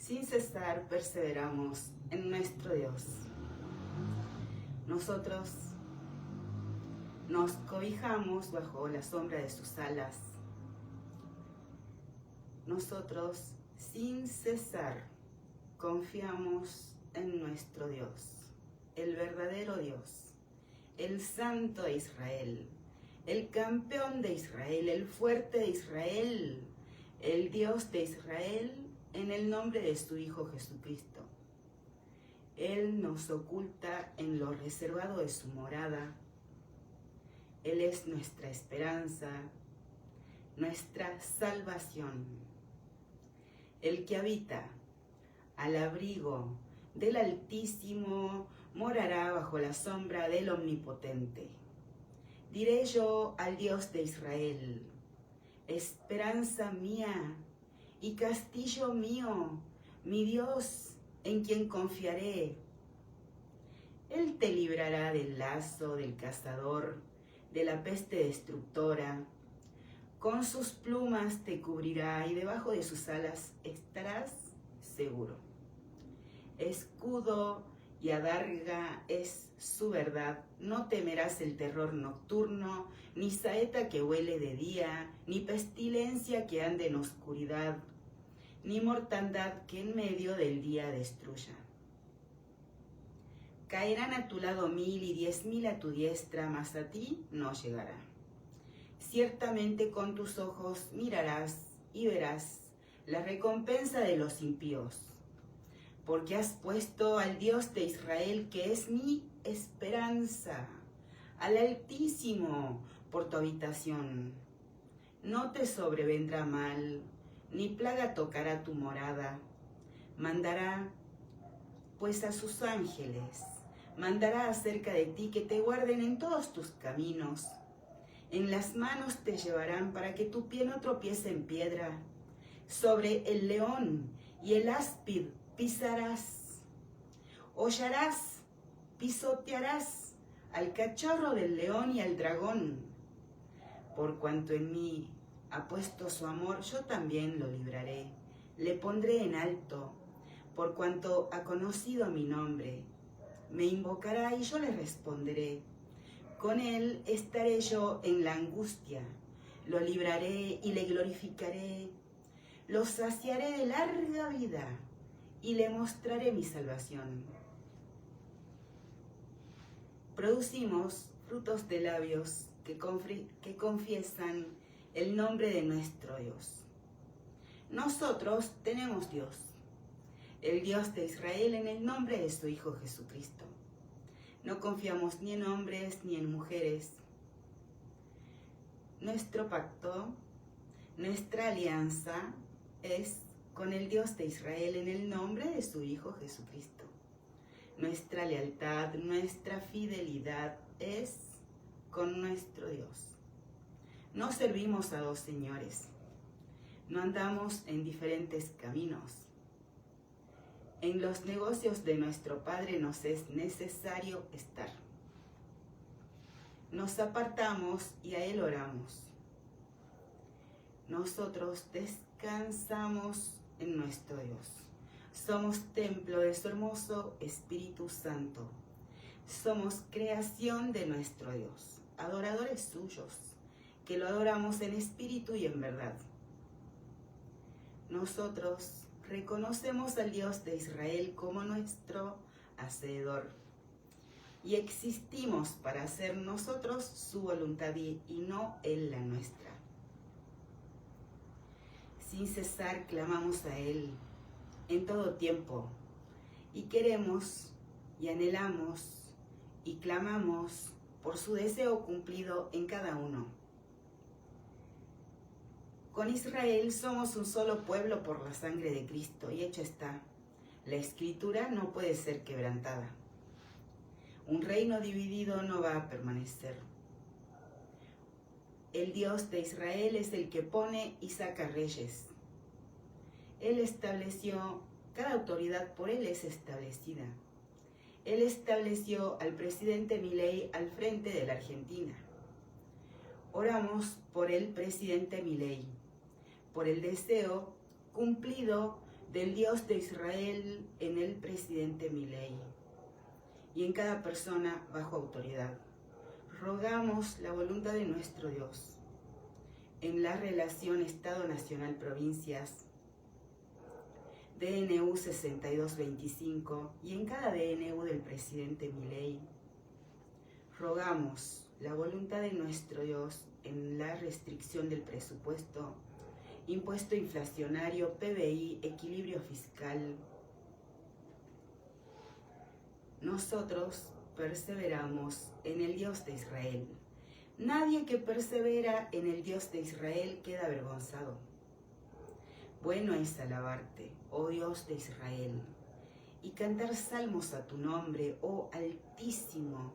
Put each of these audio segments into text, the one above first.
Sin cesar perseveramos en nuestro Dios. Nosotros nos cobijamos bajo la sombra de sus alas. Nosotros, sin cesar, confiamos en nuestro Dios, el verdadero Dios, el Santo de Israel, el campeón de Israel, el fuerte de Israel, el Dios de Israel, en el nombre de su Hijo Jesucristo. Él nos oculta en lo reservado de su morada. Él es nuestra esperanza, nuestra salvación. El que habita al abrigo del Altísimo morará bajo la sombra del Omnipotente. Diré yo al Dios de Israel, esperanza mía y castillo mío, mi Dios, en quien confiaré. Él te librará del lazo del cazador, de la peste destructora. Con sus plumas te cubrirá y debajo de sus alas estarás seguro. Escudo y adarga es su verdad. No temerás el terror nocturno, ni saeta que huele de día, ni pestilencia que ande en oscuridad, ni mortandad que en medio del día destruya. Caerán a tu lado 1000 y 10.000 a tu diestra, mas a ti no llegará. Ciertamente con tus ojos mirarás y verás la recompensa de los impíos, porque has puesto al Dios de Israel, que es mi esperanza, al Altísimo por tu habitación. No te sobrevendrá mal, ni plaga tocará tu morada. Mandará pues a sus ángeles, mandará acerca de ti que te guarden en todos tus caminos. En las manos te llevarán para que tu pie no tropiece en piedra. Sobre el león y el áspid pisarás. Hollarás, pisotearás al cachorro del león y al dragón. Por cuanto en mí ha puesto su amor, yo también lo libraré. Le pondré en alto, por cuanto ha conocido mi nombre. Me invocará y yo le responderé. Con él estaré yo en la angustia. Lo libraré y le glorificaré. Lo saciaré de larga vida y le mostraré mi salvación. Producimos frutos de labios que confiesan el nombre de nuestro Dios. Nosotros tenemos Dios, el Dios de Israel, en el nombre de su Hijo Jesucristo. No confiamos ni en hombres ni en mujeres. Nuestro pacto, nuestra alianza es con el Dios de Israel en el nombre de su Hijo Jesucristo. Nuestra lealtad, nuestra fidelidad es con nuestro Dios. No servimos a dos señores. No andamos en diferentes caminos. En los negocios de nuestro Padre nos es necesario estar. Nos apartamos y a Él oramos. Nosotros descansamos en nuestro Dios. Somos templo de su hermoso Espíritu Santo. Somos creación de nuestro Dios, adoradores suyos, que lo adoramos en espíritu y en verdad. Nosotros reconocemos al Dios de Israel como nuestro Hacedor y existimos para hacer nosotros su voluntad y no Él la nuestra. Sin cesar clamamos a Él en todo tiempo y queremos y anhelamos y clamamos por su deseo cumplido en cada uno. Con Israel somos un solo pueblo por la sangre de Cristo, y hecho está, la Escritura no puede ser quebrantada. Un reino dividido no va a permanecer. El Dios de Israel es el que pone y saca reyes. Él estableció, cada autoridad por Él es establecida. Él estableció al presidente Milei al frente de la Argentina. Oramos por el presidente Milei, por el deseo cumplido del Dios de Israel en el presidente Milei y en cada persona bajo autoridad. Rogamos la voluntad de nuestro Dios en la relación Estado Nacional Provincias, DNU 6225 y en cada DNU del presidente Milei. Rogamos la voluntad de nuestro Dios en la restricción del presupuesto, impuesto inflacionario, PBI, equilibrio fiscal. Nosotros perseveramos en el Dios de Israel. Nadie que persevera en el Dios de Israel queda avergonzado. Bueno es alabarte, oh Dios de Israel, y cantar salmos a tu nombre, oh Altísimo,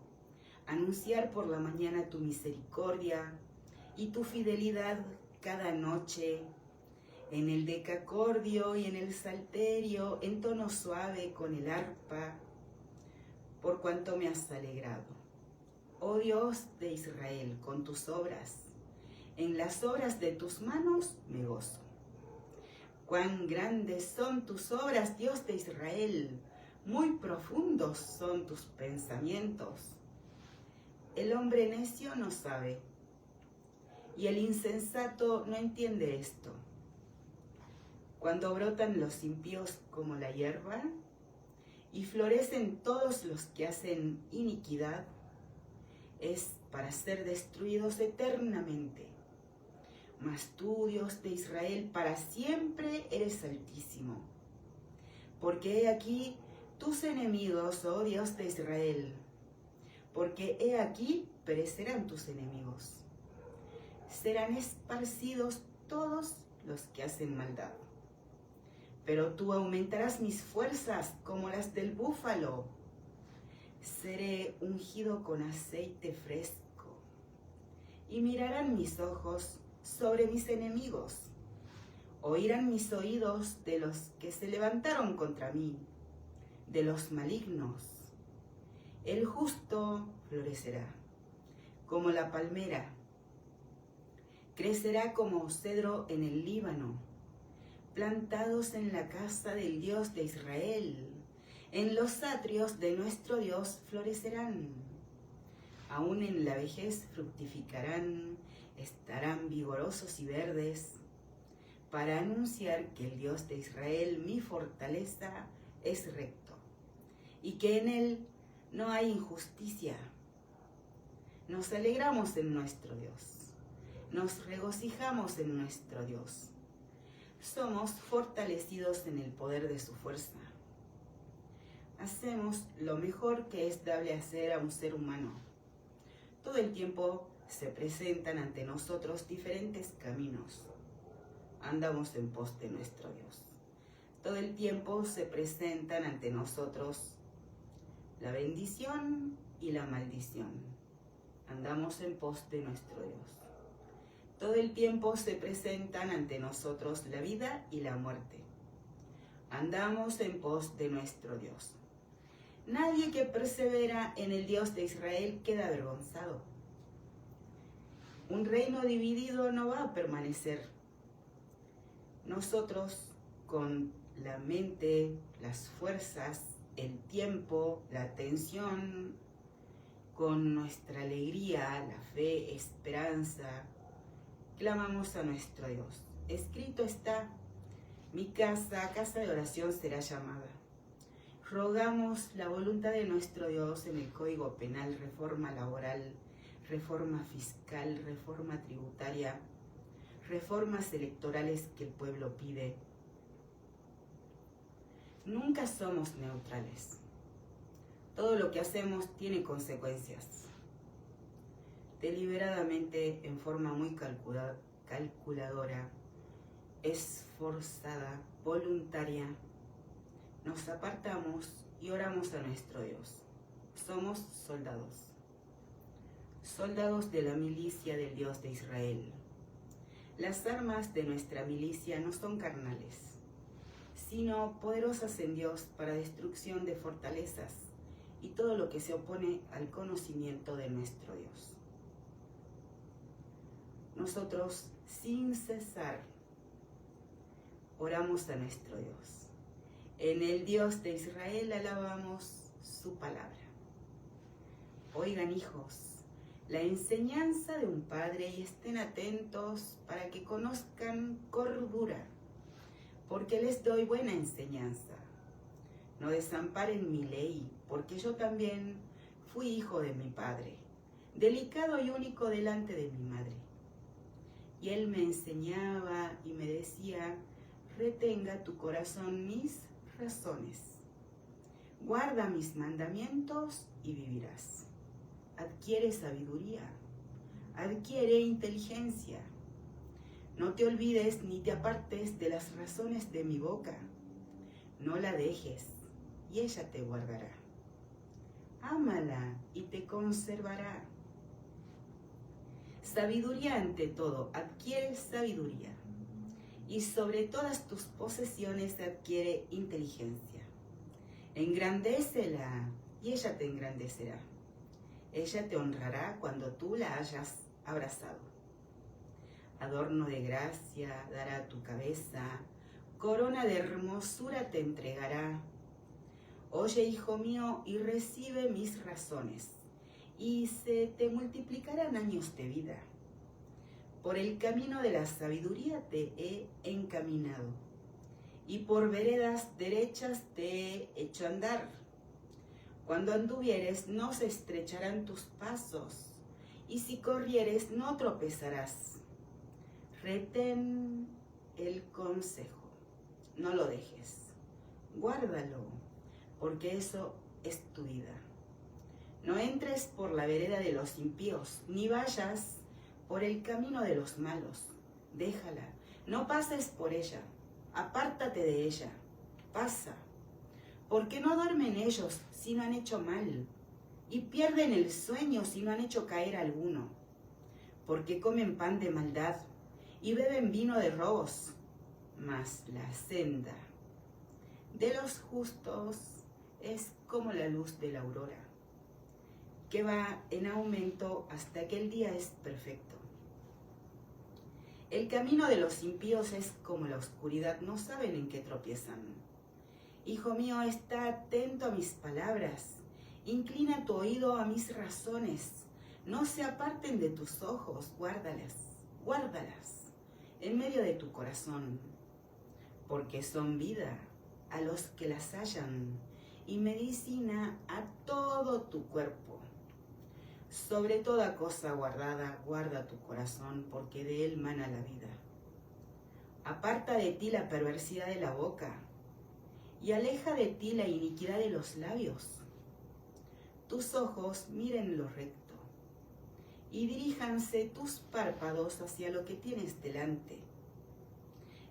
anunciar por la mañana tu misericordia y tu fidelidad cada noche, en el decacordio y en el salterio, en tono suave con el arpa, por cuanto me has alegrado. Oh Dios de Israel, con tus obras, en las obras de tus manos me gozo. Cuán grandes son tus obras, Dios de Israel, muy profundos son tus pensamientos. El hombre necio no sabe, y el insensato no entiende esto. Cuando brotan los impíos como la hierba, y florecen todos los que hacen iniquidad, es para ser destruidos eternamente. Mas tú, Dios de Israel, para siempre eres altísimo. Porque he aquí tus enemigos, oh Dios de Israel, porque he aquí perecerán tus enemigos. Serán esparcidos todos los que hacen maldad. Pero tú aumentarás mis fuerzas como las del búfalo. Seré ungido con aceite fresco, y mirarán mis ojos sobre mis enemigos. Oirán mis oídos de los que se levantaron contra mí, de los malignos. El justo florecerá como la palmera, crecerá como cedro en el Líbano, plantados en la casa del Dios de Israel. En los atrios de nuestro Dios florecerán. Aún en la vejez fructificarán, estarán vigorosos y verdes, para anunciar que el Dios de Israel, mi fortaleza, es recto, y que en él no hay injusticia. Nos alegramos en nuestro Dios, nos regocijamos en nuestro Dios. Somos fortalecidos en el poder de su fuerza. Hacemos lo mejor que es dable hacer a un ser humano. Todo el tiempo se presentan ante nosotros diferentes caminos. Andamos en pos de nuestro Dios. Todo el tiempo se presentan ante nosotros la bendición y la maldición. Andamos en pos de nuestro Dios. Todo el tiempo se presentan ante nosotros la vida y la muerte. Andamos en pos de nuestro Dios. Nadie que persevera en el Dios de Israel queda avergonzado. Un reino dividido no va a permanecer. Nosotros, con la mente, las fuerzas, el tiempo, la atención, con nuestra alegría, la fe, esperanza, clamamos a nuestro Dios. Escrito está: mi casa, casa de oración será llamada. Rogamos la voluntad de nuestro Dios en el Código Penal, reforma laboral, reforma fiscal, reforma tributaria, reformas electorales que el pueblo pide. Nunca somos neutrales. Todo lo que hacemos tiene consecuencias. Deliberadamente, en forma muy calculadora, esforzada, voluntaria, nos apartamos y oramos a nuestro Dios. Somos soldados. Soldados de la milicia del Dios de Israel. Las armas de nuestra milicia no son carnales, sino poderosas en Dios para destrucción de fortalezas y todo lo que se opone al conocimiento de nuestro Dios. Nosotros, sin cesar, oramos a nuestro Dios. En el Dios de Israel alabamos su palabra. Oigan, hijos, la enseñanza de un padre y estén atentos para que conozcan cordura, porque les doy buena enseñanza. No desamparen mi ley, porque yo también fui hijo de mi padre, delicado y único delante de mi madre. Y él me enseñaba y me decía: retenga tu corazón mis razones, guarda mis mandamientos y vivirás. Adquiere sabiduría, adquiere inteligencia. No te olvides ni te apartes de las razones de mi boca. No la dejes y ella te guardará. Ámala y te conservará. Sabiduría ante todo, adquiere sabiduría. Y sobre todas tus posesiones adquiere inteligencia. Engrandécela y ella te engrandecerá. Ella te honrará cuando tú la hayas abrazado. Adorno de gracia dará a tu cabeza, corona de hermosura te entregará. Oye, hijo mío, y recibe mis razones, y se te multiplicarán años de vida. Por el camino de la sabiduría te he encaminado, y por veredas derechas te he hecho andar. Cuando anduvieres no se estrecharán tus pasos, y si corrieres no tropezarás. Retén el consejo, no lo dejes, guárdalo, porque eso es tu vida. No entres por la vereda de los impíos, ni vayas por el camino de los malos. Déjala, no pases por ella, apártate de ella, pasa. Porque no duermen ellos si no han hecho mal, y pierden el sueño si no han hecho caer alguno. Porque comen pan de maldad y beben vino de robos, mas la senda de los justos es como la luz de la aurora, que va en aumento hasta que el día es perfecto. El camino de los impíos es como la oscuridad, no saben en qué tropiezan. Hijo mío, está atento a mis palabras, inclina tu oído a mis razones, no se aparten de tus ojos, guárdalas, guárdalas en medio de tu corazón, porque son vida a los que las hallan y medicina a todo tu cuerpo. Sobre toda cosa guardada, guarda tu corazón, porque de él mana la vida. Aparta de ti la perversidad de la boca, y aleja de ti la iniquidad de los labios. Tus ojos miren lo recto, y diríjanse tus párpados hacia lo que tienes delante.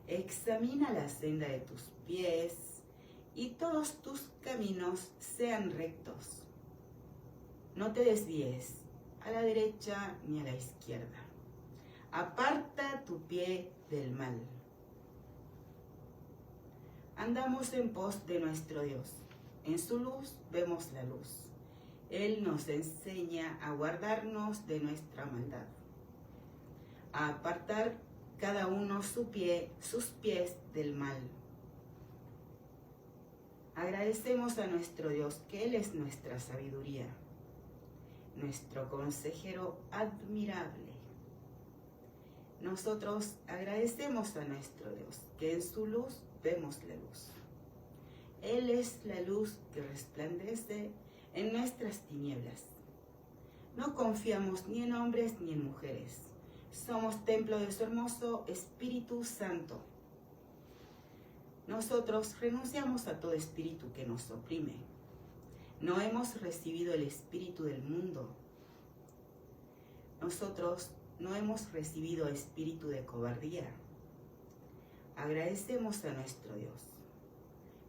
Examina la senda de tus pies, y todos tus caminos sean rectos. No te desvíes a la derecha ni a la izquierda. Aparta tu pie del mal. Andamos en pos de nuestro Dios. En su luz vemos la luz. Él nos enseña a guardarnos de nuestra maldad, a apartar cada uno sus pies del mal. Agradecemos a nuestro Dios que Él es nuestra sabiduría, nuestro consejero admirable. Nosotros agradecemos a nuestro Dios que en su luz vemos la luz. Él es la luz que resplandece en nuestras tinieblas. No confiamos ni en hombres ni en mujeres. Somos templo de su hermoso Espíritu Santo. Nosotros renunciamos a todo espíritu que nos oprime. No hemos recibido el espíritu del mundo. Nosotros no hemos recibido espíritu de cobardía. Agradecemos a nuestro Dios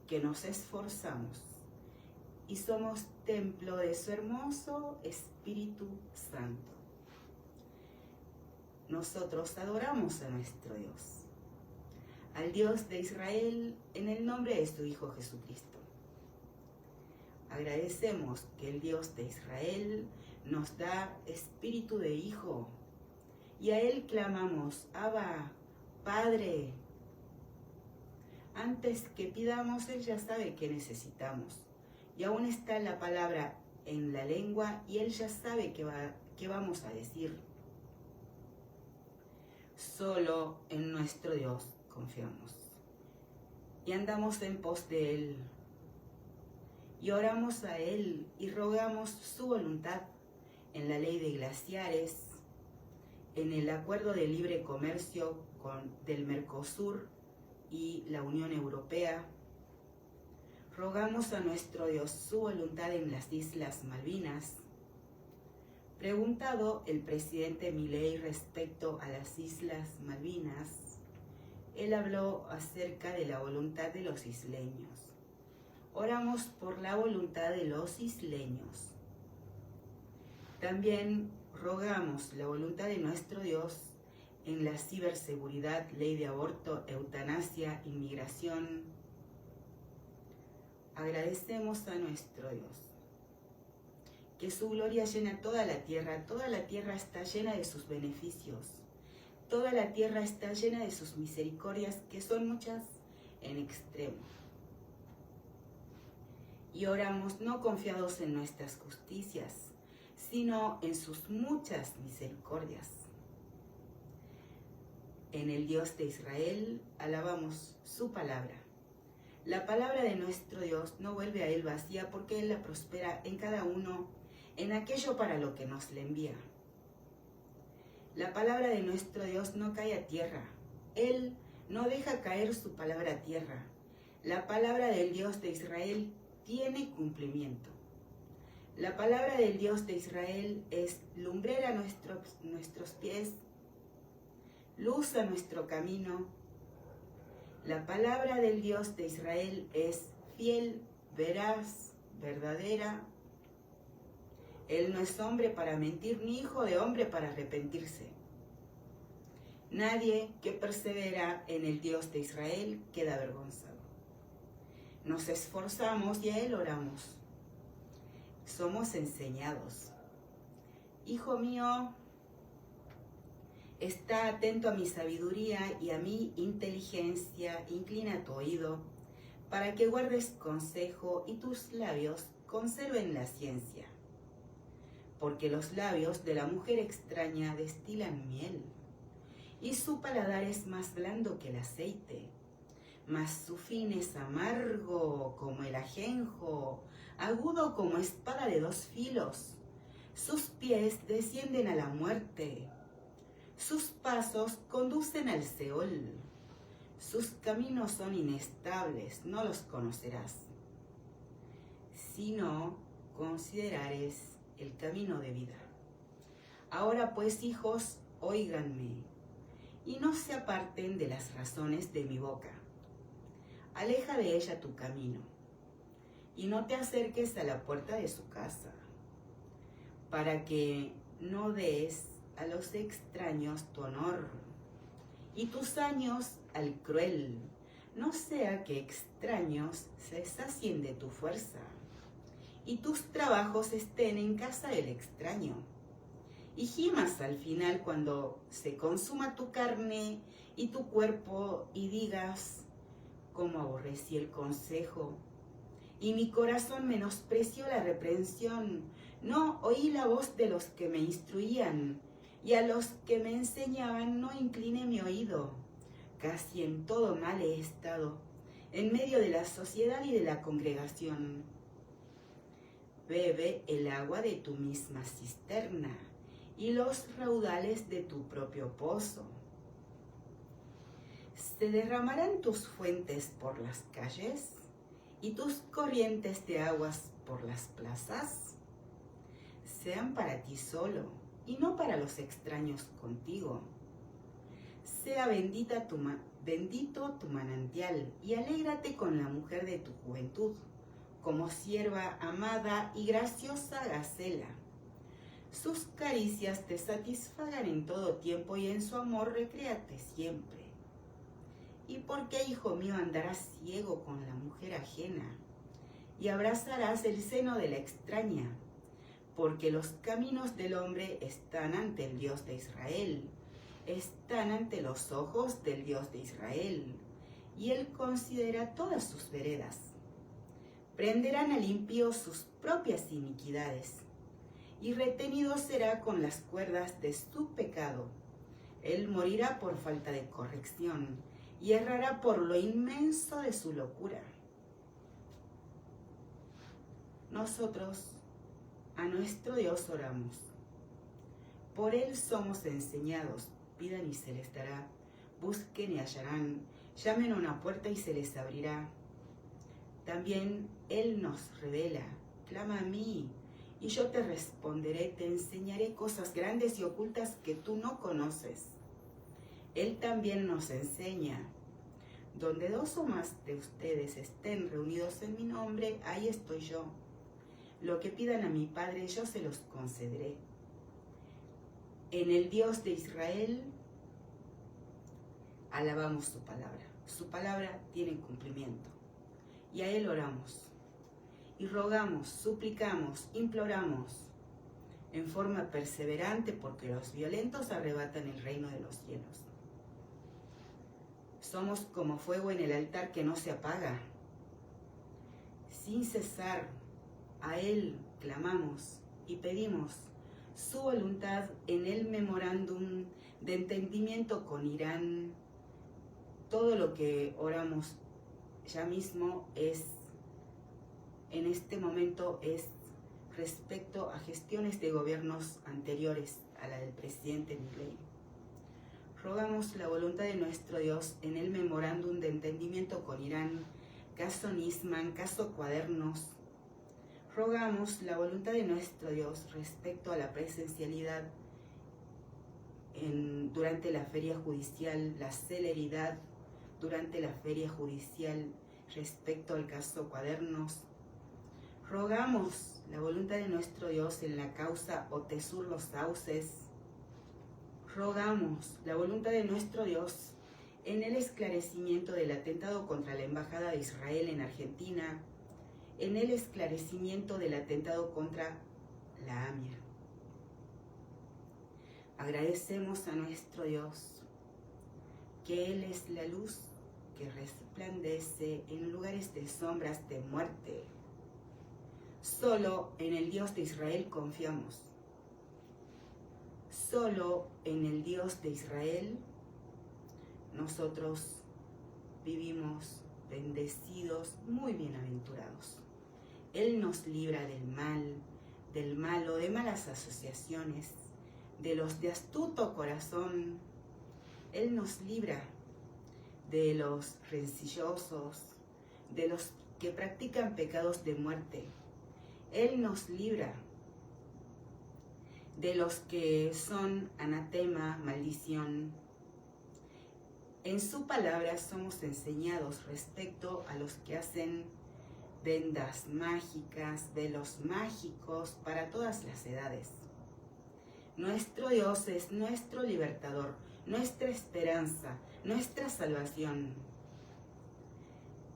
que nos esforzamos y somos templo de su hermoso Espíritu Santo. Nosotros adoramos a nuestro Dios, al Dios de Israel, en el nombre de su Hijo Jesucristo. Agradecemos que el Dios de Israel nos da espíritu de Hijo, y a Él clamamos: Abba, Padre. Antes que pidamos, Él ya sabe qué necesitamos. Y aún está la palabra en la lengua y Él ya sabe qué vamos a decir. Solo en nuestro Dios confiamos. Y andamos en pos de Él. Y oramos a Él y rogamos su voluntad en la ley de glaciares, en el acuerdo de libre comercio del Mercosur y la Unión Europea. Rogamos a nuestro Dios su voluntad en las Islas Malvinas. Preguntado el presidente Milei respecto a las Islas Malvinas, él habló acerca de la voluntad de los isleños. Oramos por la voluntad de los isleños. También rogamos la voluntad de nuestro Dios en la ciberseguridad, ley de aborto, eutanasia, inmigración. Agradecemos a nuestro Dios que su gloria llena toda la tierra está llena de sus beneficios, toda la tierra está llena de sus misericordias, que son muchas en extremo. Y oramos no confiados en nuestras justicias, sino en sus muchas misericordias. En el Dios de Israel alabamos su palabra. La palabra de nuestro Dios no vuelve a Él vacía, porque Él la prospera en cada uno, en aquello para lo que nos le envía. La palabra de nuestro Dios no cae a tierra. Él no deja caer su palabra a tierra. La palabra del Dios de Israel tiene cumplimiento. La palabra del Dios de Israel es lumbrera a nuestros pies, luz a nuestro camino. La palabra del Dios de Israel es fiel, veraz, verdadera. Él no es hombre para mentir, ni hijo de hombre para arrepentirse. Nadie que persevera en el Dios de Israel queda avergonzado. Nos esforzamos y a Él oramos. Somos enseñados. Hijo mío, está atento a mi sabiduría y a mi inteligencia, inclina tu oído, para que guardes consejo y tus labios conserven la ciencia. Porque los labios de la mujer extraña destilan miel, y su paladar es más blando que el aceite, mas su fin es amargo como el ajenjo, agudo como espada de dos filos. Sus pies descienden a la muerte, sus pasos conducen al Seol. Sus caminos son inestables, no los conocerás. Si no considerares el camino de vida. Ahora pues, hijos, óiganme, y no se aparten de las razones de mi boca. Aleja de ella tu camino, y no te acerques a la puerta de su casa, para que no des a los extraños tu honor, y tus años al cruel, no sea que extraños se sacien de tu fuerza, y tus trabajos estén en casa del extraño, y gimas al final cuando se consuma tu carne y tu cuerpo, y digas: cómo aborrecí el consejo, y mi corazón menospreció la reprensión. No oí la voz de los que me instruían, y a los que me enseñaban no incliné mi oído. Casi en todo mal he estado, en medio de la sociedad y de la congregación. Bebe el agua de tu misma cisterna, y los raudales de tu propio pozo. ¿Se derramarán tus fuentes por las calles y tus corrientes de aguas por las plazas? Sean para ti solo y no para los extraños contigo. Sea bendito tu manantial, y alégrate con la mujer de tu juventud, como sierva amada y graciosa gacela. Sus caricias te satisfagan en todo tiempo, y en su amor recréate siempre. ¿Y por qué, hijo mío, andarás ciego con la mujer ajena, y abrazarás el seno de la extraña? Porque los caminos del hombre están ante el Dios de Israel, están ante los ojos del Dios de Israel, y él considera todas sus veredas. Prenderán al impío sus propias iniquidades, y retenido será con las cuerdas de su pecado. Él morirá por falta de corrección, y errará por lo inmenso de su locura. Nosotros a nuestro Dios oramos. Por Él somos enseñados. Pidan y se les dará. Busquen y hallarán. Llamen a una puerta y se les abrirá. También Él nos revela. Clama a mí, y yo te responderé. Te enseñaré cosas grandes y ocultas que tú no conoces. Él también nos enseña. Donde dos o más de ustedes estén reunidos en mi nombre, ahí estoy yo. Lo que pidan a mi Padre, yo se los concederé. En el Dios de Israel, alabamos su palabra. Su palabra tiene cumplimiento. Y a Él oramos. Y rogamos, suplicamos, imploramos, en forma perseverante, porque los violentos arrebatan el reino de los cielos. Somos como fuego en el altar que no se apaga. Sin cesar, a Él clamamos y pedimos su voluntad en el memorándum de entendimiento con Irán. Todo lo que oramos ya mismo en este momento es respecto a gestiones de gobiernos anteriores a la del presidente Milei. Rogamos la voluntad de nuestro Dios en el memorándum de entendimiento con Irán, caso Nisman, caso Cuadernos. Rogamos la voluntad de nuestro Dios respecto a la presencialidad durante la feria judicial, la celeridad durante la feria judicial respecto al caso Cuadernos. Rogamos la voluntad de nuestro Dios en la causa Otesur Los Sauces. Rogamos la voluntad de nuestro Dios en el esclarecimiento del atentado contra la Embajada de Israel en Argentina, en el esclarecimiento del atentado contra la AMIA. Agradecemos a nuestro Dios que Él es la luz que resplandece en lugares de sombras de muerte. Solo en el Dios de Israel confiamos. Solo en el Dios de Israel nosotros vivimos bendecidos, muy bienaventurados. Él nos libra del mal, del malo, de malas asociaciones, de los de astuto corazón. Él nos libra de los rencillosos, de los que practican pecados de muerte. Él nos libra de los que son anatema, maldición. En su palabra somos enseñados respecto a los que hacen vendas mágicas, velos mágicos para todas las edades. Nuestro Dios es nuestro libertador, nuestra esperanza, nuestra salvación.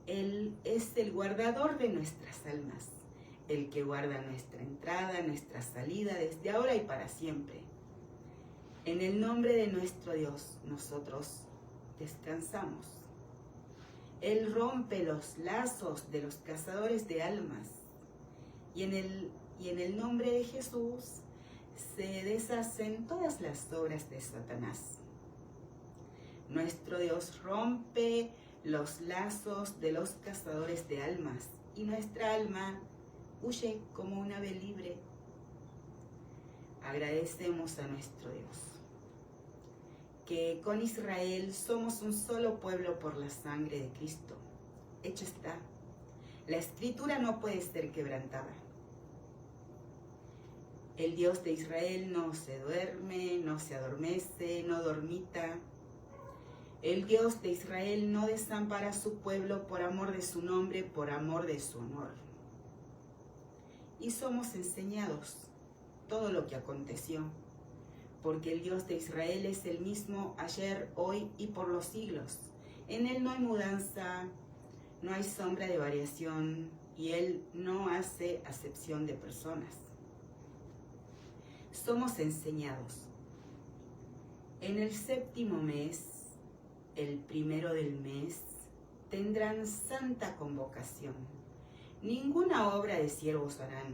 Él es el guardador de nuestras almas, el que guarda nuestra entrada, nuestra salida, desde ahora y para siempre. En el nombre de nuestro Dios, nosotros descansamos. Él rompe los lazos de los cazadores de almas, y en el nombre de Jesús se deshacen todas las obras de Satanás. Nuestro Dios rompe los lazos de los cazadores de almas, y nuestra alma huye como un ave libre. Agradecemos a nuestro Dios, que con Israel somos un solo pueblo por la sangre de Cristo. Hecho está. La Escritura no puede ser quebrantada. El Dios de Israel no se duerme, no se adormece, no dormita. El Dios de Israel no desampara a su pueblo por amor de su nombre, por amor de su honor. Y somos enseñados todo lo que aconteció, porque el Dios de Israel es el mismo ayer, hoy y por los siglos. En Él no hay mudanza, no hay sombra de variación, y Él no hace acepción de personas. Somos enseñados. En el séptimo mes, el primero del mes, tendrán santa convocación. Ninguna obra de siervos harán.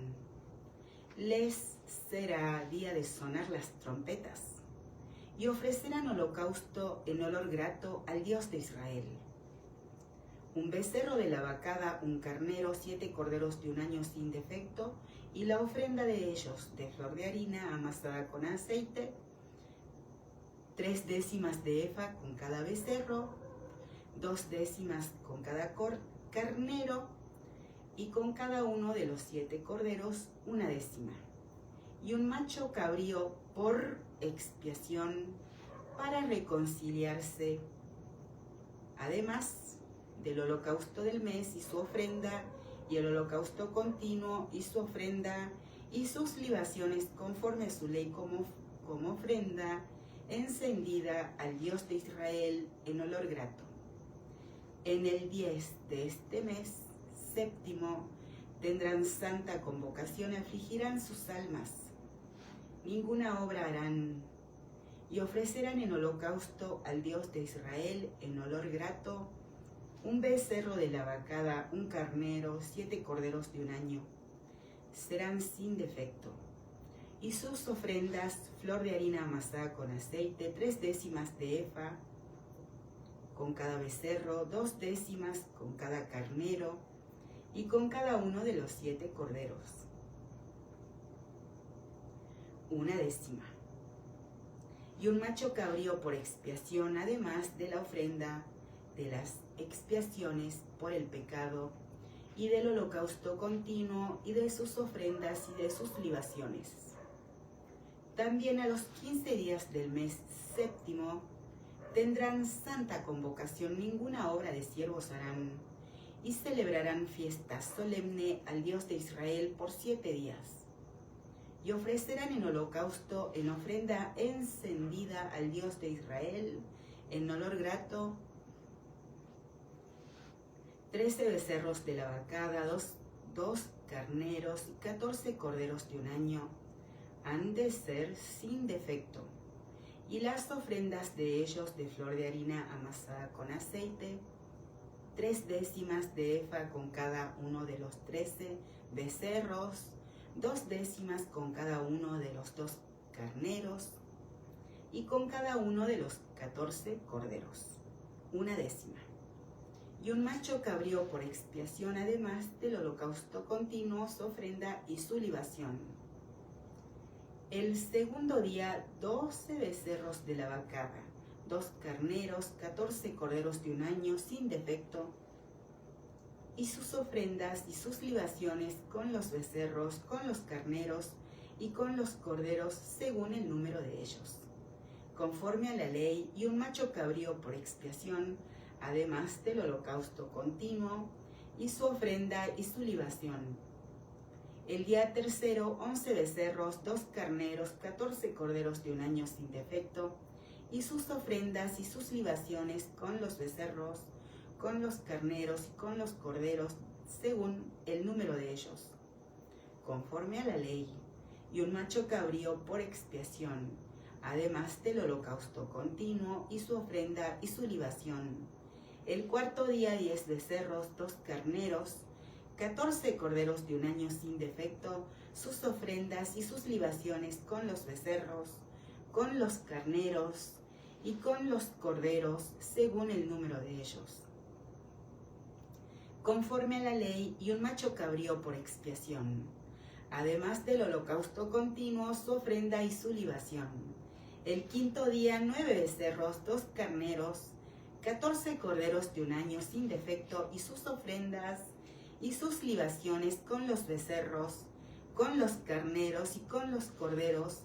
Les será día de sonar las trompetas, y ofrecerán holocausto en olor grato al Dios de Israel. Un becerro de la vacada, un carnero, 7 corderos de un año sin defecto, y la ofrenda de ellos de flor de harina amasada con aceite, 3 décimas de efa con cada becerro, 2 décimas con cada carnero, y con cada uno de los 7 corderos 1 décima, y un macho cabrío por expiación para reconciliarse, además del holocausto del mes y su ofrenda, y el holocausto continuo y su ofrenda, y sus libaciones conforme a su ley como ofrenda encendida al Dios de Israel en olor grato. En el 10 de este mes séptimo tendrán santa convocación y afligirán sus almas. Ninguna obra harán, y ofrecerán en holocausto al Dios de Israel en olor grato un becerro de la vacada, un carnero, 7 corderos de un año. Serán sin defecto. Y sus ofrendas, flor de harina amasada con aceite, 3 décimas de efa con cada becerro, 2 décimas con cada carnero, y con cada uno de los 7 corderos 1 décima. Y un macho cabrío por expiación, además de la ofrenda de las expiaciones por el pecado, y del holocausto continuo, y de sus ofrendas y de sus libaciones. También a los 15 días del mes séptimo tendrán santa convocación, ninguna obra de siervos harán, y celebrarán fiesta solemne al Dios de Israel por 7 días. Y ofrecerán en holocausto, en ofrenda encendida al Dios de Israel, en olor grato, 13 becerros de la vacada, 2 carneros y 14 corderos de un año, han de ser sin defecto. Y las ofrendas de ellos de flor de harina amasada con aceite, 3 décimas de efa con cada uno de los 13 becerros, 2 décimas con cada uno de los 2 carneros, y con cada uno de los 14 corderos 1 décima. Y un macho cabrío por expiación, además del holocausto continuo, su ofrenda y su libación. El segundo día, 12 becerros de la vacada, 2 carneros, 14 corderos de un año sin defecto, y sus ofrendas y sus libaciones con los becerros, con los carneros y con los corderos según el número de ellos, conforme a la ley, y un macho cabrío por expiación, además del holocausto continuo, y su ofrenda y su libación. El día tercero, 11 becerros, 2 carneros, 14 corderos de un año sin defecto, y sus ofrendas y sus libaciones con los becerros, con los carneros y con los corderos, según el número de ellos, conforme a la ley, y un macho cabrío por expiación, además del holocausto continuo, y su ofrenda y su libación. El cuarto día, 10 becerros, 2 carneros, 14 corderos de un año sin defecto, sus ofrendas y sus libaciones con los becerros, con los carneros y con los corderos, según el número de ellos, conforme a la ley, y un macho cabrío por expiación, además del holocausto continuo, su ofrenda y su libación. El quinto día, 9 becerros, 2 carneros, 14 corderos de un año sin defecto, y sus ofrendas y sus libaciones con los becerros, con los carneros y con los corderos,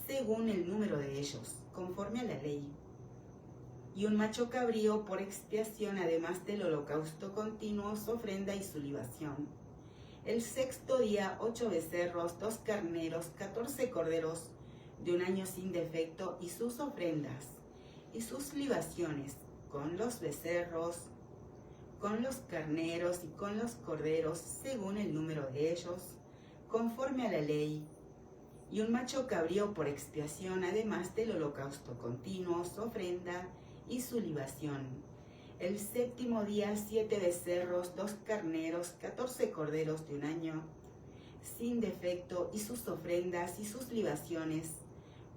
según el número de ellos, conforme a la ley. Y un macho cabrío por expiación, además del holocausto continuo, su ofrenda y su libación. El sexto día, 8 becerros, 2 carneros, 14 corderos de un año sin defecto, y sus ofrendas y sus libaciones con los becerros, con los carneros y con los corderos, según el número de ellos, conforme a la ley. Y un macho cabrío por expiación, además del holocausto continuo, su ofrenda y su libación. El séptimo día 7 becerros, 2 carneros, 14 corderos de un año, sin defecto, y sus ofrendas y sus libaciones,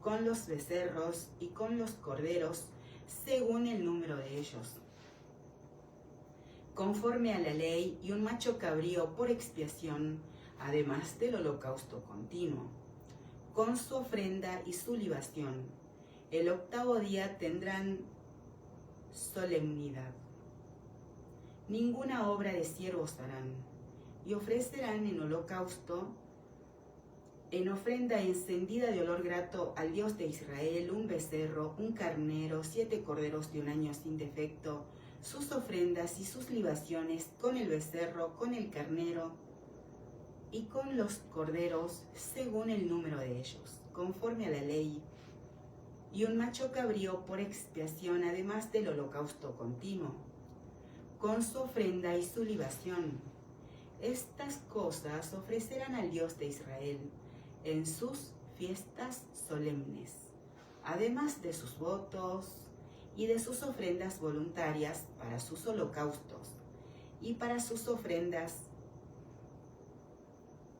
con los becerros y con los corderos, según el número de ellos, conforme a la ley, y un macho cabrío por expiación, además del holocausto continuo, con su ofrenda y su libación. El octavo día tendrán solemnidad. Ninguna obra de siervos harán, y ofrecerán en holocausto, en ofrenda encendida de olor grato al Dios de Israel, un becerro, un carnero, 7 corderos de un año sin defecto, sus ofrendas y sus libaciones, con el becerro, con el carnero y con los corderos, según el número de ellos, conforme a la ley, y un macho cabrío por expiación, además del holocausto continuo, con su ofrenda y su libación. Estas cosas ofrecerán al Dios de Israel en sus fiestas solemnes, además de sus votos y de sus ofrendas voluntarias para sus holocaustos y para sus ofrendas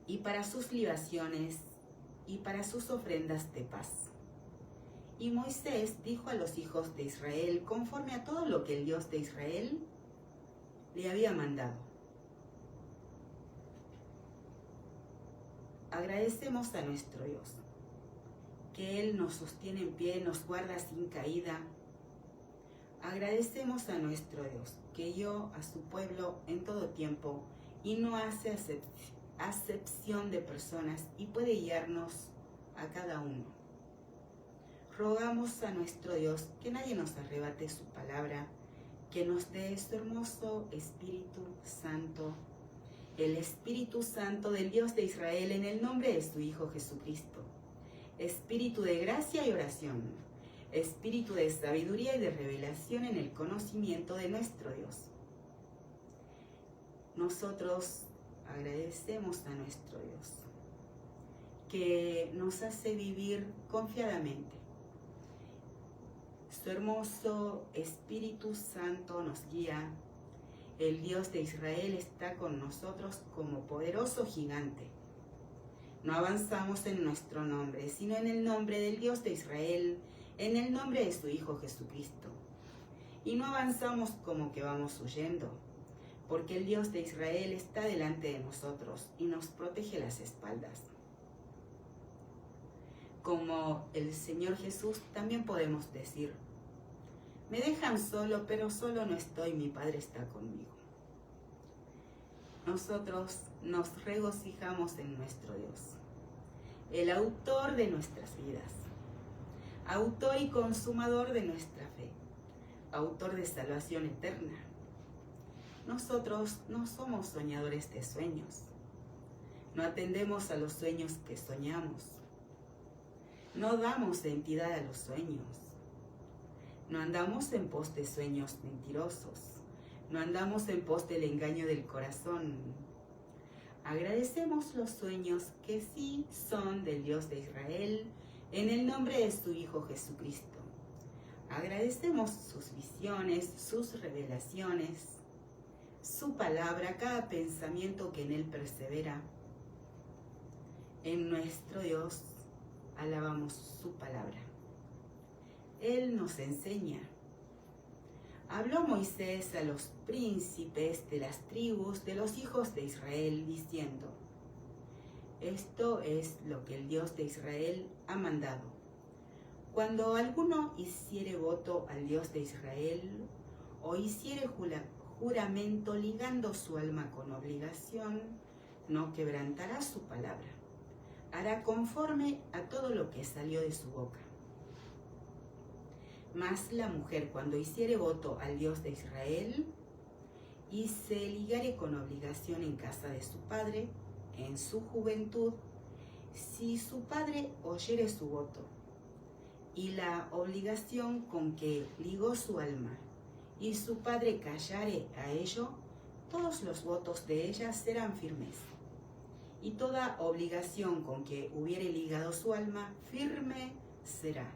y para sus libaciones y para sus ofrendas de paz. Y Moisés dijo a los hijos de Israel, conforme a todo lo que el Dios de Israel le había mandado: agradecemos a nuestro Dios, que Él nos sostiene en pie, nos guarda sin caída. Agradecemos a nuestro Dios, que guió a su pueblo en todo tiempo y no hace acepción de personas y puede guiarnos a cada uno. Rogamos a nuestro Dios que nadie nos arrebate su palabra, que nos dé su hermoso Espíritu Santo, el Espíritu Santo del Dios de Israel, en el nombre de su Hijo Jesucristo. Espíritu de gracia y oración, espíritu de sabiduría y de revelación en el conocimiento de nuestro Dios. Nosotros agradecemos a nuestro Dios, que nos hace vivir confiadamente. Su hermoso Espíritu Santo nos guía. El Dios de Israel está con nosotros como poderoso gigante. No avanzamos en nuestro nombre, sino en el nombre del Dios de Israel, en el nombre de su Hijo Jesucristo. Y no avanzamos como que vamos huyendo, porque el Dios de Israel está delante de nosotros y nos protege las espaldas. Como el Señor Jesús, también podemos decir: me dejan solo, pero solo no estoy, mi Padre está conmigo. Nosotros nos regocijamos en nuestro Dios, el autor de nuestras vidas, autor y consumador de nuestra fe, autor de salvación eterna. Nosotros no somos soñadores de sueños, no atendemos a los sueños que soñamos, no damos entidad a los sueños, no andamos en pos de sueños mentirosos, no andamos en pos del engaño del corazón. Agradecemos los sueños que sí son del Dios de Israel, en el nombre de su Hijo Jesucristo. Agradecemos sus visiones, sus revelaciones, su palabra, cada pensamiento que en él persevera. En nuestro Dios alabamos su palabra. Él nos enseña. Habló Moisés a los príncipes de las tribus de los hijos de Israel, diciendo: esto es lo que el Dios de Israel ha mandado. Cuando alguno hiciere voto al Dios de Israel, o hiciere juramento ligando su alma con obligación, no quebrantará su palabra. Hará conforme a todo lo que salió de su boca. Mas la mujer, cuando hiciere voto al Dios de Israel y se ligare con obligación en casa de su padre, en su juventud, si su padre oyere su voto y la obligación con que ligó su alma, y su padre callare a ello, todos los votos de ella serán firmes, y toda obligación con que hubiere ligado su alma, firme será.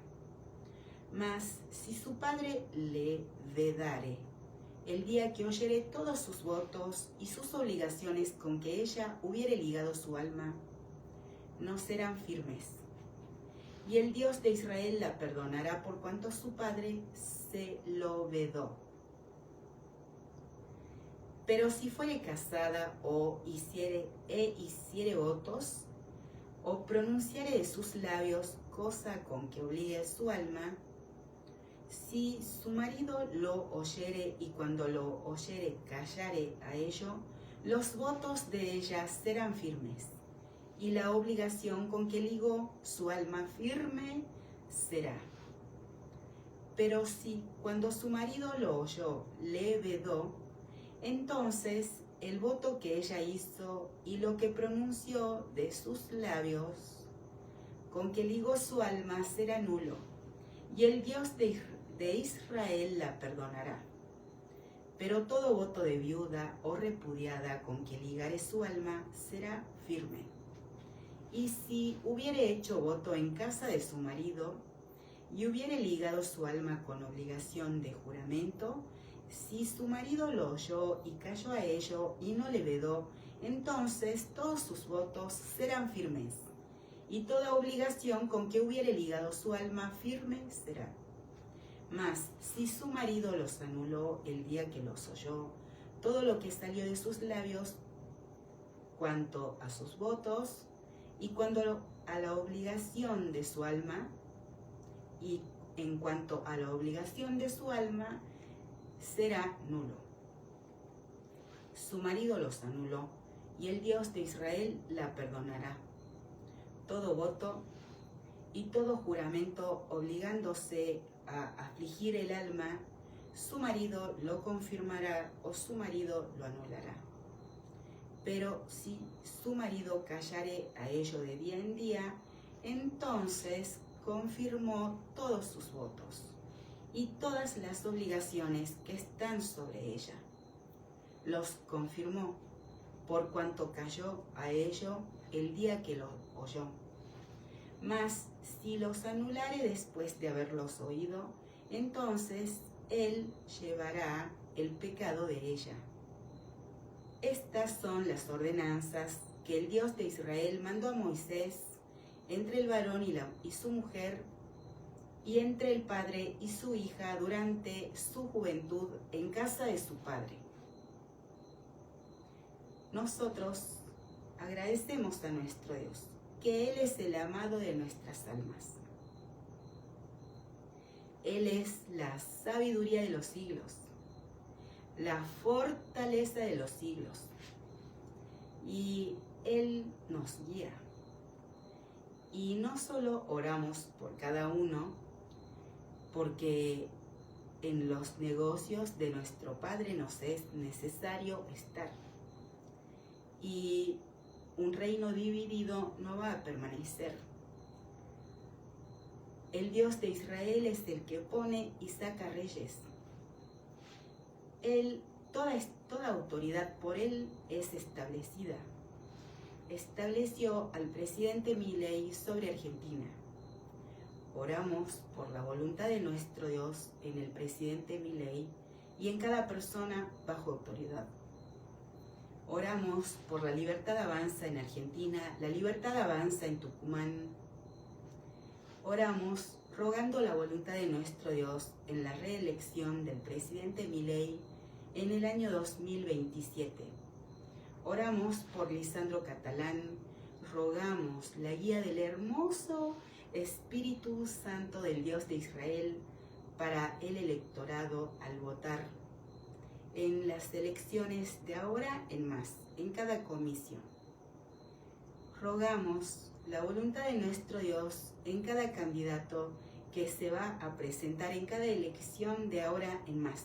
Mas si su padre le vedare el día que oyere todos sus votos y sus obligaciones con que ella hubiere ligado su alma, no serán firmes. Y el Dios de Israel la perdonará por cuanto su padre se lo vedó. Pero si fuere casada o hiciere votos, o pronunciare de sus labios cosa con que obligue su alma, si su marido lo oyere y cuando lo oyere callare a ello, los votos de ella serán firmes, y la obligación con que ligó su alma firme será. Pero si cuando su marido lo oyó le vedó, entonces el voto que ella hizo y lo que pronunció de sus labios, con que ligó su alma, será nulo, y el Dios de Israel la perdonará. Pero todo voto de viuda o repudiada con que ligare su alma será firme. Y si hubiere hecho voto en casa de su marido y hubiere ligado su alma con obligación de juramento, si su marido lo oyó y cayó a ello y no le vedó, entonces todos sus votos serán firmes, y toda obligación con que hubiere ligado su alma firme será. Mas si su marido los anuló el día que los oyó, todo lo que salió de sus labios cuanto a sus votos y cuanto a la obligación de su alma, y en cuanto a la obligación de su alma, será nulo. Su marido los anuló, y el Dios de Israel la perdonará. Todo voto y todo juramento obligándose a afligir el alma, su marido lo confirmará o su marido lo anulará. Pero si su marido callare a ello de día en día, entonces confirmó todos sus votos y todas las obligaciones que están sobre ella. Los confirmó, por cuanto cayó a ello el día que lo oyó. Mas si los anulare después de haberlos oído, entonces él llevará el pecado de ella. Estas son las ordenanzas que el Dios de Israel mandó a Moisés entre el varón y su mujer, y entre el padre y su hija durante su juventud en casa de su padre. Nosotros agradecemos a nuestro Dios, que Él es el amado de nuestras almas. Él es la sabiduría de los siglos, la fortaleza de los siglos, y Él nos guía. Y no solo oramos por cada uno, porque en los negocios de nuestro Padre nos es necesario estar. Y un reino dividido no va a permanecer. El Dios de Israel es el que pone y saca reyes. Toda autoridad por Él es establecida. Estableció al presidente Milei sobre Argentina. Oramos por la voluntad de nuestro Dios en el presidente Milei y en cada persona bajo autoridad. Oramos por la libertad avanza en Argentina, la libertad avanza en Tucumán. Oramos rogando la voluntad de nuestro Dios en la reelección del presidente Milei en el año 2027. Oramos por Lisandro Catalán, rogamos la guía del hermoso Espíritu Santo del Dios de Israel para el electorado al votar en las elecciones de ahora en más, en cada comisión. Rogamos la voluntad de nuestro Dios en cada candidato que se va a presentar en cada elección de ahora en más.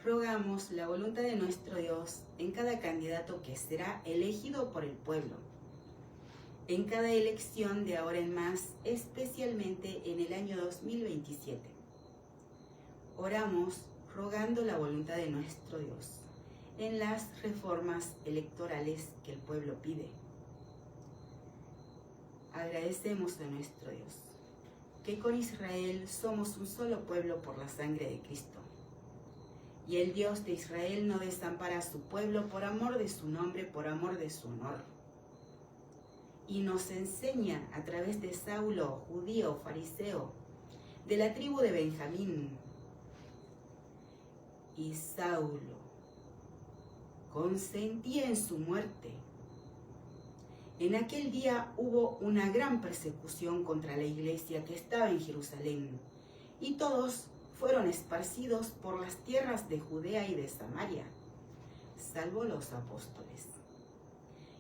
Rogamos la voluntad de nuestro Dios en cada candidato que será elegido por el pueblo, en cada elección de ahora en más, especialmente en el año 2027. Oramos rogando la voluntad de nuestro Dios en las reformas electorales que el pueblo pide. Agradecemos a nuestro Dios, que con Israel somos un solo pueblo por la sangre de Cristo. Y el Dios de Israel no desampara a su pueblo por amor de su nombre, por amor de su honor. Y nos enseña a través de Saulo, judío, fariseo, de la tribu de Benjamín. Y Saulo consentía en su muerte. En aquel día hubo una gran persecución contra la iglesia que estaba en Jerusalén, y todos fueron esparcidos por las tierras de Judea y de Samaria, salvo los apóstoles.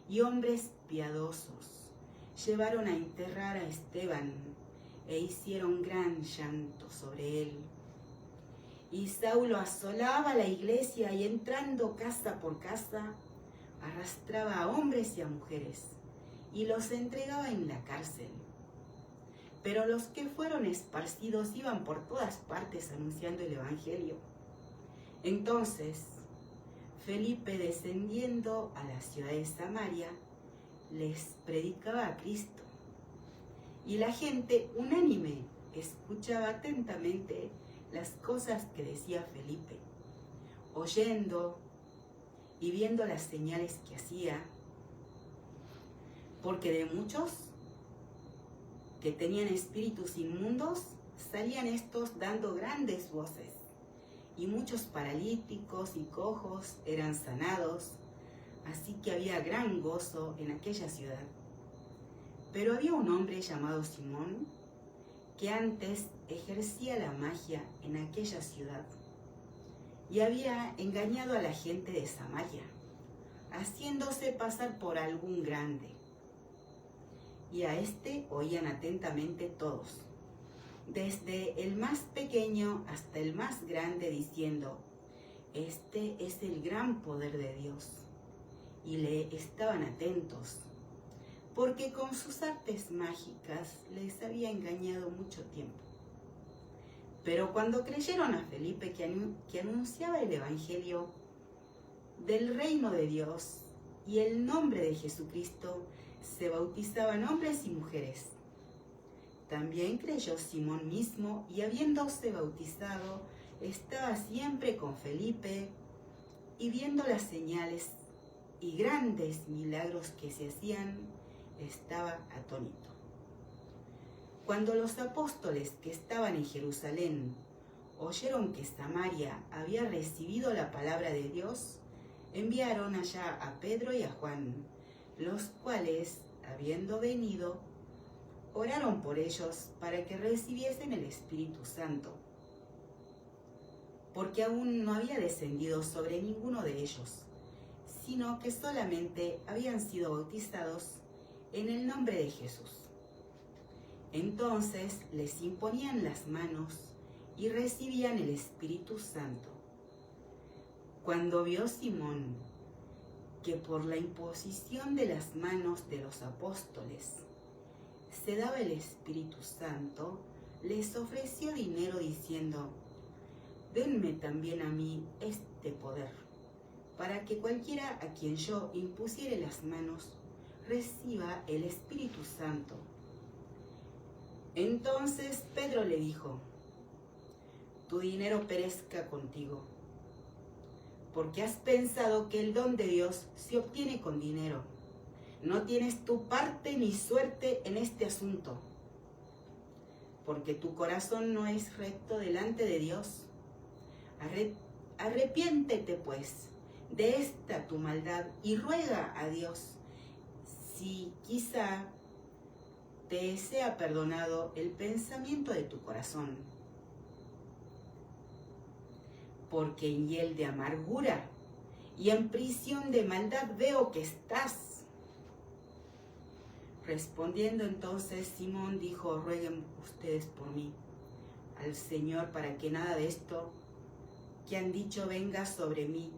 Y hombres piadosos llevaron a enterrar a Esteban e hicieron gran llanto sobre él. Y Saulo asolaba la iglesia y entrando casa por casa, arrastraba a hombres y a mujeres y los entregaba en la cárcel. Pero los que fueron esparcidos iban por todas partes anunciando el evangelio. Entonces, Felipe, descendiendo a la ciudad de Samaria, les predicaba a Cristo. Y la gente, unánime, escuchaba atentamente las cosas que decía Felipe, oyendo y viendo las señales que hacía, porque de muchos que tenían espíritus inmundos salían estos dando grandes voces, y muchos paralíticos y cojos eran sanados, así que había gran gozo en aquella ciudad. Pero había un hombre llamado Simón, que antes ejercía la magia en aquella ciudad, y había engañado a la gente de Samaria, haciéndose pasar por algún grande. Y a este oían atentamente todos, desde el más pequeño hasta el más grande, diciendo: este es el gran poder de Dios. Y le estaban atentos, porque con sus artes mágicas les había engañado mucho tiempo. Pero cuando creyeron a Felipe, que anunciaba el evangelio del reino de Dios y el nombre de Jesucristo, se bautizaban hombres y mujeres. También creyó Simón mismo, y habiéndose bautizado, estaba siempre con Felipe, y viendo las señales y grandes milagros que se hacían, estaba atónito. Cuando los apóstoles que estaban en Jerusalén oyeron que Samaria había recibido la palabra de Dios, enviaron allá a Pedro y a Juan, los cuales, habiendo venido, oraron por ellos para que recibiesen el Espíritu Santo, porque aún no había descendido sobre ninguno de ellos, sino que solamente habían sido bautizados en el nombre de Jesús. Entonces les imponían las manos y recibían el Espíritu Santo. Cuando vio Simón que por la imposición de las manos de los apóstoles se daba el Espíritu Santo, les ofreció dinero diciendo: denme también a mí este poder, para que cualquiera a quien yo impusiere las manos reciba el Espíritu Santo. Entonces Pedro le dijo: tu dinero perezca contigo, porque has pensado que el don de Dios se obtiene con dinero. No tienes tu parte ni suerte en este asunto, porque tu corazón no es recto delante de Dios. Arrepiéntete, pues, de esta tu maldad y ruega a Dios si quizá te sea perdonado el pensamiento de tu corazón. Porque en hiel de amargura y en prisión de maldad veo que estás. Respondiendo entonces Simón dijo: rueguen ustedes por mí al Señor para que nada de esto que han dicho venga sobre mí.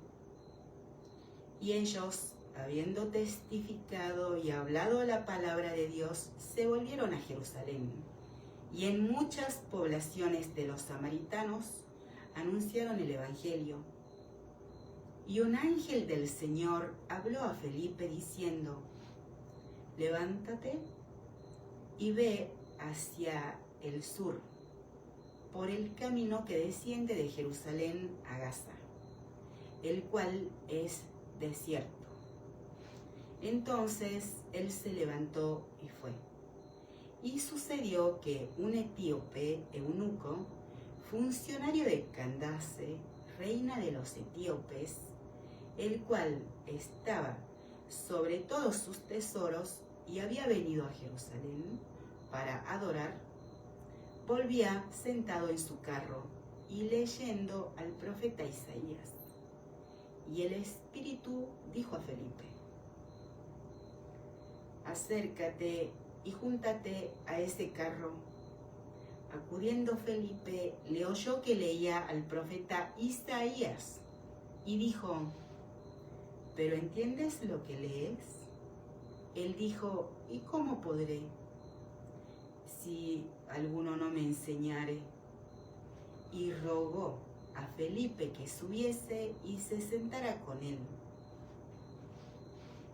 Y ellos, habiendo testificado y hablado la palabra de Dios, se volvieron a Jerusalén, y en muchas poblaciones de los samaritanos anunciaron el evangelio. Y un ángel del Señor habló a Felipe diciendo: levántate y ve hacia el sur, por el camino que desciende de Jerusalén a Gaza. el cual es desierto. Entonces él se levantó y fue. Y sucedió que un etíope eunuco, funcionario de Candace, reina de los etíopes, el cual estaba sobre todos sus tesoros y había venido a Jerusalén para adorar, volvía sentado en su carro y leyendo al profeta Isaías. Y el Espíritu dijo a Felipe: acércate y júntate a ese carro. Acudiendo Felipe, le oyó que leía al profeta Isaías y dijo: ¿pero entiendes lo que lees? Él dijo: ¿y cómo podré, si alguno no me enseñare? Y rogó a Felipe que subiese y se sentara con él.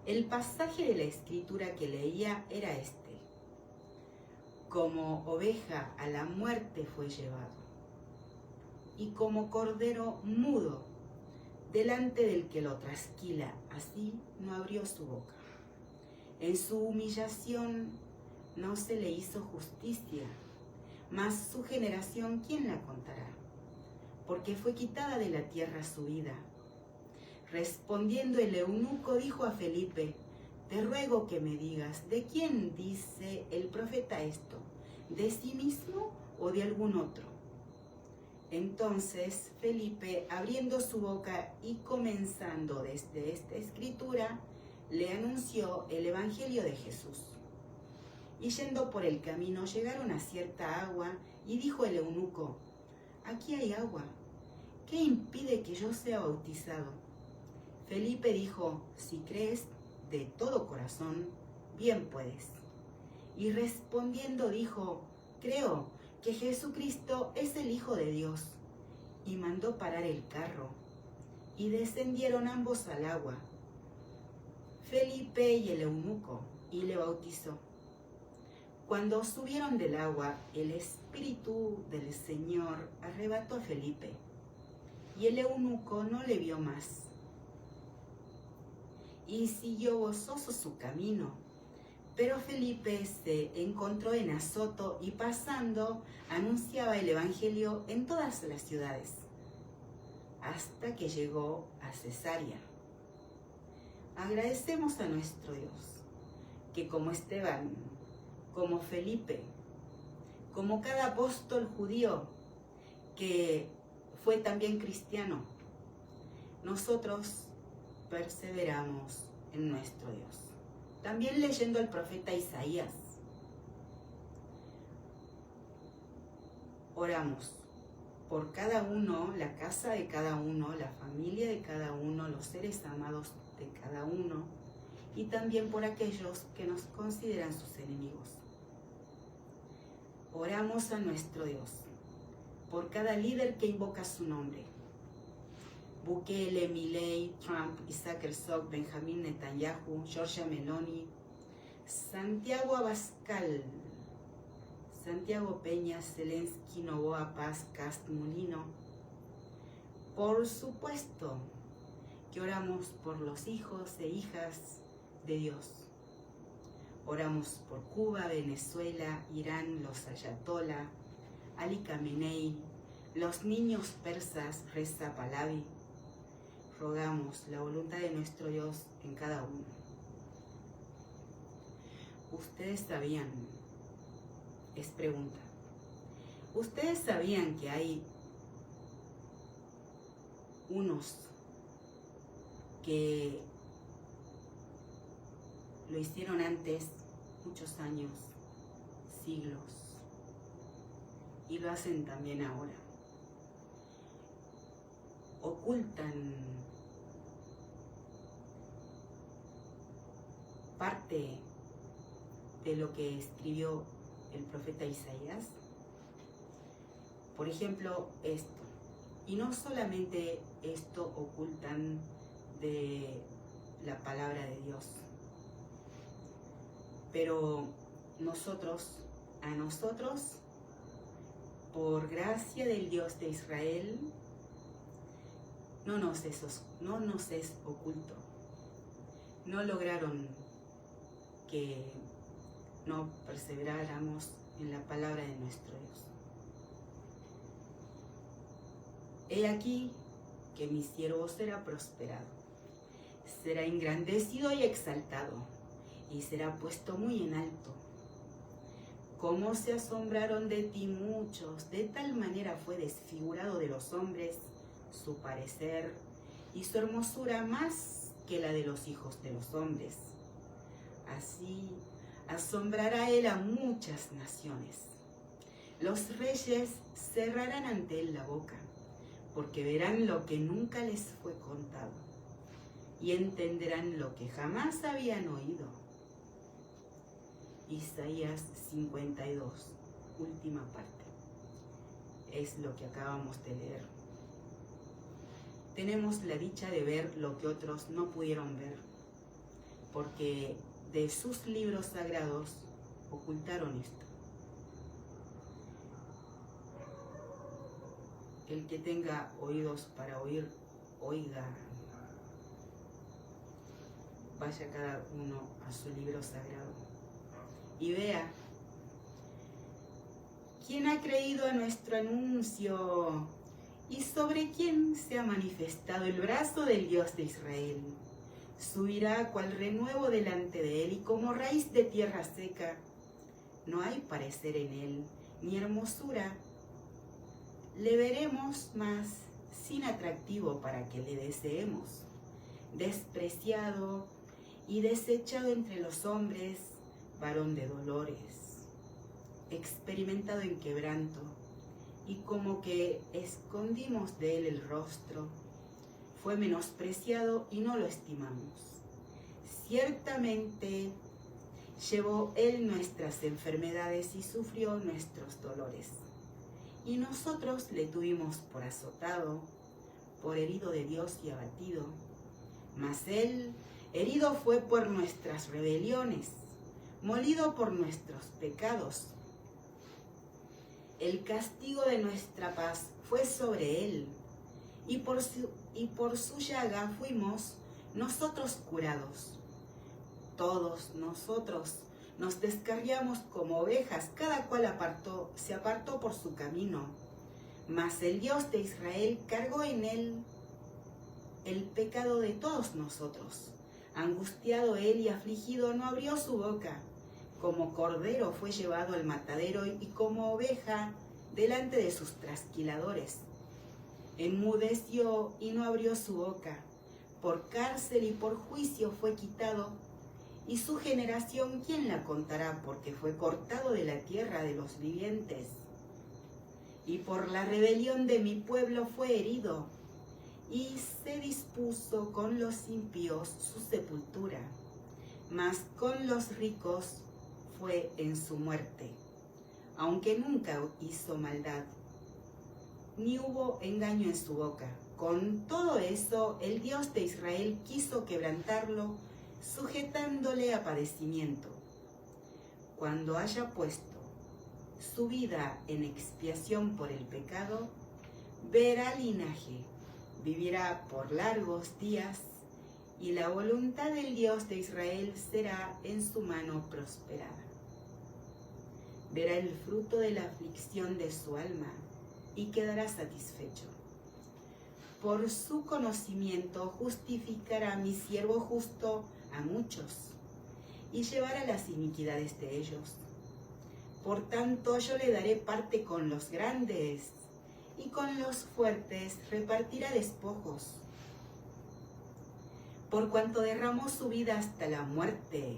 El pasaje de la escritura que leía era este: como oveja a la muerte fue llevado, y como cordero mudo delante del que lo trasquila, así no abrió su boca. En su humillación no se le hizo justicia, mas su generación, ¿quién la contará? Porque fue quitada de la tierra su vida. Respondiendo el eunuco dijo a Felipe: te ruego que me digas, ¿de quién dice el profeta esto? ¿De sí mismo o de algún otro? Entonces Felipe, abriendo su boca y comenzando desde esta escritura, le anunció el evangelio de Jesús. Y yendo por el camino llegaron a cierta agua, y dijo el eunuco: aquí hay agua, ¿qué impide que yo sea bautizado? Felipe dijo: si crees de todo corazón, bien puedes. Y respondiendo dijo: creo que Jesucristo es el Hijo de Dios. Y mandó parar el carro, y descendieron ambos al agua, Felipe y el eunuco, y le bautizó. Cuando subieron del agua, el Espíritu del Señor arrebató a Felipe, y el eunuco no le vio más. Y siguió gozoso su camino. Pero Felipe se encontró en Azoto y pasando anunciaba el evangelio en todas las ciudades, hasta que llegó a Cesarea. Agradecemos a nuestro Dios, que como Esteban, como Felipe, como cada apóstol judío que fue también cristiano, nosotros perseveramos en nuestro Dios. También leyendo al profeta Isaías. Oramos por cada uno, la casa de cada uno, la familia de cada uno, los seres amados de cada uno, y también por aquellos que nos consideran sus enemigos. Oramos a nuestro Dios por cada líder que invoca su nombre: Bukele, Milei, Trump, Isaac Herzog, Benjamín Netanyahu, Giorgia Meloni, Santiago Abascal, Santiago Peña, Zelensky, Novoa, Paz, Cast, Molino. Por supuesto que oramos por los hijos e hijas de Dios. Oramos por Cuba, Venezuela, Irán, los Ayatollah, Ali Khamenei, los niños persas, Reza Pahlavi. Rogamos la voluntad de nuestro Dios en cada uno. Ustedes sabían, es pregunta, ustedes sabían que hay unos que lo hicieron antes, muchos años, siglos, y lo hacen también ahora? Ocultan parte de lo que escribió el profeta Isaías. Por ejemplo, esto. Y no solamente esto ocultan de la palabra de Dios, pero a nosotros, por gracia del Dios de Israel, no nos es oculto. No lograron que no perseveráramos en la palabra de nuestro Dios. He aquí que mi siervo será prosperado, será engrandecido y exaltado, y será puesto muy en alto. Cómo se asombraron de ti muchos, de tal manera fue desfigurado de los hombres su parecer y su hermosura más que la de los hijos de los hombres. Así asombrará él a muchas naciones. Los reyes cerrarán ante él la boca, porque verán lo que nunca les fue contado y entenderán lo que jamás habían oído. Isaías 52, última parte. Es lo que acabamos de leer. Tenemos la dicha de ver lo que otros no pudieron ver, porque de sus libros sagrados ocultaron esto. El que tenga oídos para oír, oiga. Vaya cada uno a su libro sagrado y vea. ¿Quién ha creído a nuestro anuncio? ¿Y sobre quién se ha manifestado el brazo del Dios de Israel? Subirá cual renuevo delante de él y como raíz de tierra seca. No hay parecer en él, ni hermosura. Le veremos más sin atractivo para que le deseemos. Despreciado y desechado entre los hombres, varón de dolores, experimentado en quebranto, y como que escondimos de él el rostro, fue menospreciado y no lo estimamos. Ciertamente llevó él nuestras enfermedades y sufrió nuestros dolores. Y nosotros le tuvimos por azotado, por herido de Dios y abatido. Mas él herido fue por nuestras rebeliones, molido por nuestros pecados. El castigo de nuestra paz fue sobre él, y por su llaga fuimos nosotros curados. Todos nosotros nos descarriamos como ovejas, cada cual se apartó por su camino. Mas el Dios de Israel cargó en él el pecado de todos nosotros. Angustiado él y afligido no abrió su boca. Como cordero fue llevado al matadero y como oveja delante de sus trasquiladores. Enmudeció y no abrió su boca. Por cárcel y por juicio fue quitado. Y su generación, ¿quién la contará? Porque fue cortado de la tierra de los vivientes. Y por la rebelión de mi pueblo fue herido. Y se dispuso con los impíos su sepultura. Mas con los ricos fue en su muerte. Aunque nunca hizo maldad, ni hubo engaño en su boca. Con todo eso, el Dios de Israel quiso quebrantarlo, sujetándole a padecimiento. Cuando haya puesto su vida en expiación por el pecado, verá linaje, vivirá por largos días, y la voluntad del Dios de Israel será en su mano prosperada. Verá el fruto de la aflicción de su alma, y quedará satisfecho. Por su conocimiento justificará mi siervo justo a muchos, y llevará las iniquidades de ellos. Por tanto, yo le daré parte con los grandes, y con los fuertes repartirá despojos. Por cuanto derramó su vida hasta la muerte,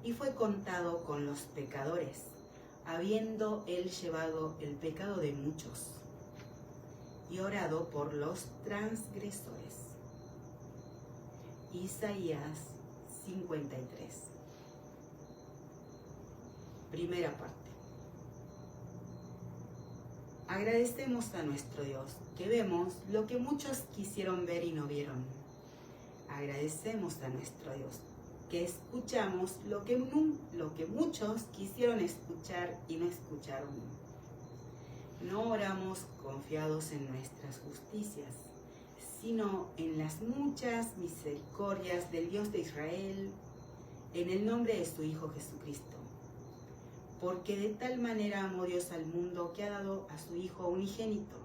y fue contado con los pecadores, habiendo él llevado el pecado de muchos, y orado por los transgresores. Isaías 53. Primera parte. Agradecemos a nuestro Dios que vemos lo que muchos quisieron ver y no vieron. Agradecemos a nuestro Dios que escuchamos lo que muchos quisieron escuchar y no escucharon. No oramos confiados en nuestras justicias, sino en las muchas misericordias del Dios de Israel, en el nombre de su Hijo Jesucristo. Porque de tal manera amó Dios al mundo que ha dado a su Hijo unigénito,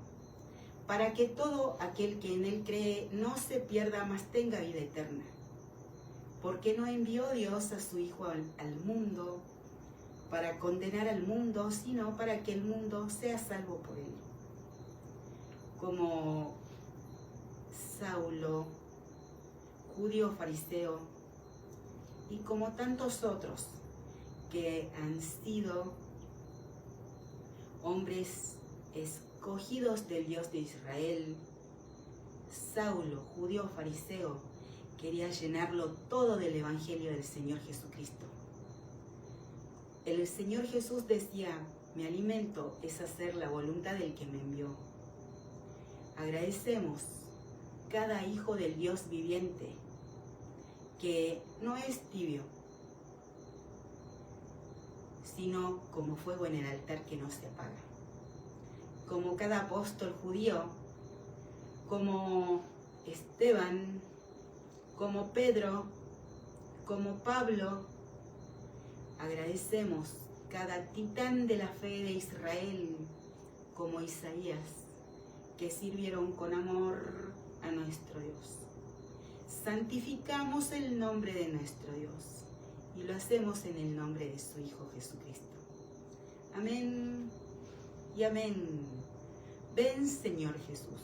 para que todo aquel que en él cree no se pierda, mas tenga vida eterna. Porque no envió Dios a su Hijo al mundo para condenar al mundo, sino para que el mundo sea salvo por él. Como Saulo, judío fariseo, y como tantos otros que han sido hombres escogidos del Dios de Israel, Saulo, judío fariseo, quería llenarlo todo del Evangelio del Señor Jesucristo. El Señor Jesús decía: mi alimento es hacer la voluntad del que me envió. Agradecemos cada hijo del Dios viviente, que no es tibio, sino como fuego en el altar que no se apaga. Como cada apóstol judío, como Esteban, como Pedro, como Pablo, agradecemos cada titán de la fe de Israel, como Isaías, que sirvieron con amor a nuestro Dios. Santificamos el nombre de nuestro Dios y lo hacemos en el nombre de su Hijo Jesucristo. Amén y amén. Ven, Señor Jesús.